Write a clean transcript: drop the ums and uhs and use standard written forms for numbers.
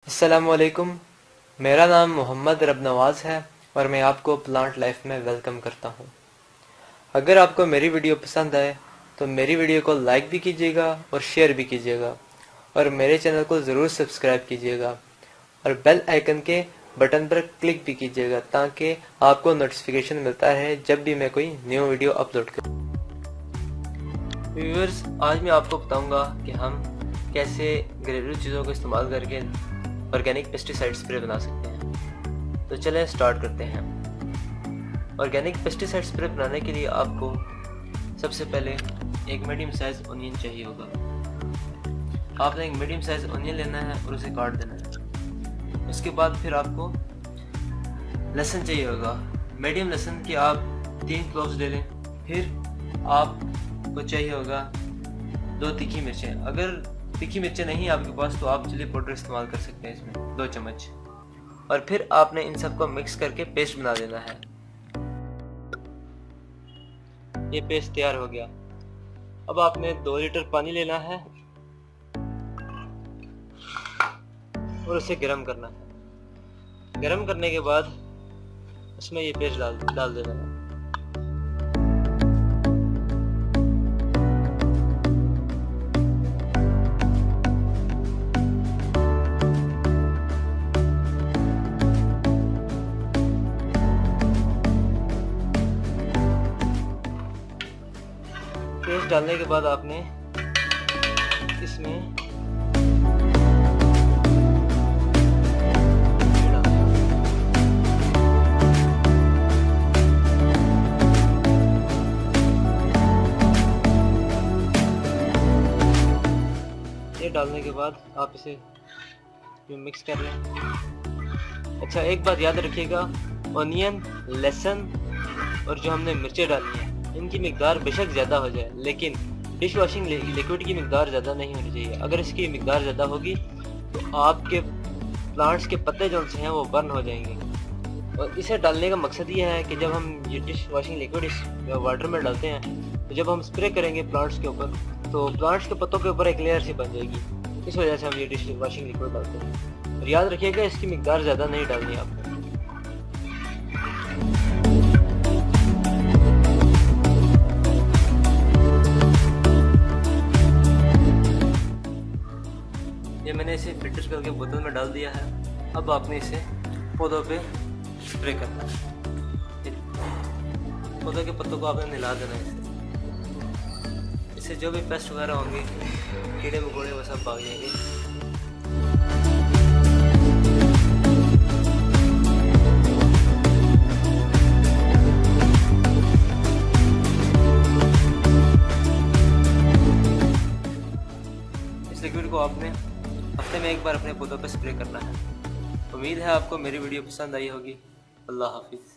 अस्सलामुअलैकुम। मेरा नाम मोहम्मद रब नवाज़ है और मैं आपको प्लांट लाइफ में वेलकम करता हूँ। अगर आपको मेरी वीडियो पसंद आए तो मेरी वीडियो को लाइक भी कीजिएगा और शेयर भी कीजिएगा और मेरे चैनल को ज़रूर सब्सक्राइब कीजिएगा और बेल आइकन के बटन पर क्लिक भी कीजिएगा ताकि आपको नोटिफिकेशन मिलता रहे जब भी मैं कोई न्यू वीडियो अपलोड करूँ। व्यूअर्स, आज मैं आपको बताऊंगा कि हम कैसे घरेलू चीज़ों को इस्तेमाल करके ऑर्गेनिक पेस्टिसाइड स्प्रे बना सकते हैं। तो चलें स्टार्ट करते हैं। ऑर्गेनिक पेस्टिसाइड स्प्रे बनाने के लिए आपको सबसे पहले एक मीडियम साइज ऑनियन चाहिए होगा। आपने एक मीडियम साइज ऑनियन लेना है और उसे काट देना है। उसके बाद फिर आपको लहसुन चाहिए होगा। मीडियम लहसुन के आप 3 क्लोव्स ले लें। फिर आपको चाहिए होगा 2 तीखी मिर्चें। अगर तीखी मिर्चें नहीं आपके पास तो आप चिली पाउडर इस्तेमाल कर सकते हैं, इसमें 2 चम्मच। और फिर आपने इन सबको मिक्स करके पेस्ट बना देना है। ये पेस्ट तैयार हो गया। अब आपने 2 लीटर पानी लेना है और उसे गर्म करना है। गर्म करने के बाद उसमें ये पेस्ट डाल देना है। पेस्ट डालने के बाद आपने इसमें ये डालने के बाद आप इसे मिक्स कर लें। अच्छा, एक बात याद रखिएगा, ऑनियन, लहसुन और जो हमने मिर्चें डाली हैं इनकी मिकदार बेशक ज़्यादा हो जाए, लेकिन डिश वॉशिंग लिक्विड की मिकदार ज़्यादा नहीं होनी चाहिए। अगर इसकी मिकदार ज़्यादा होगी तो आपके प्लांट्स के पत्ते जो से हैं वो बर्न हो जाएंगे। और इसे डालने का मकसद ये है कि जब हम ये डिश वॉशिंग लिक्विड इस वाटर में डालते हैं तो जब हम स्प्रे करेंगे प्लांट्स के ऊपर तो प्लांट्स के पत्तों के ऊपर एक लेयर सी बन जाएगी। इस वजह से हम ये डिश वॉशिंग लिक्विड डालते हैं। और याद रखिएगा, इसकी मिकदार ज़्यादा नहीं डालनी है आपको। ये मैंने इसे फिल्टर करके बोतल में डाल दिया है। अब आपने इसे पौधों पे स्प्रे करना है। पौधों के पत्तों को आपने मिला देना है। इससे जो भी पेस्ट वगैरह होंगे, कीड़े मकोड़े, वो सब भाग जाएंगे। इस लिक्विड को आपने हफ्ते में एक बार अपने पौधों पर स्प्रे करना है। उम्मीद है आपको मेरी वीडियो पसंद आई होगी। अल्लाह हाफिज़।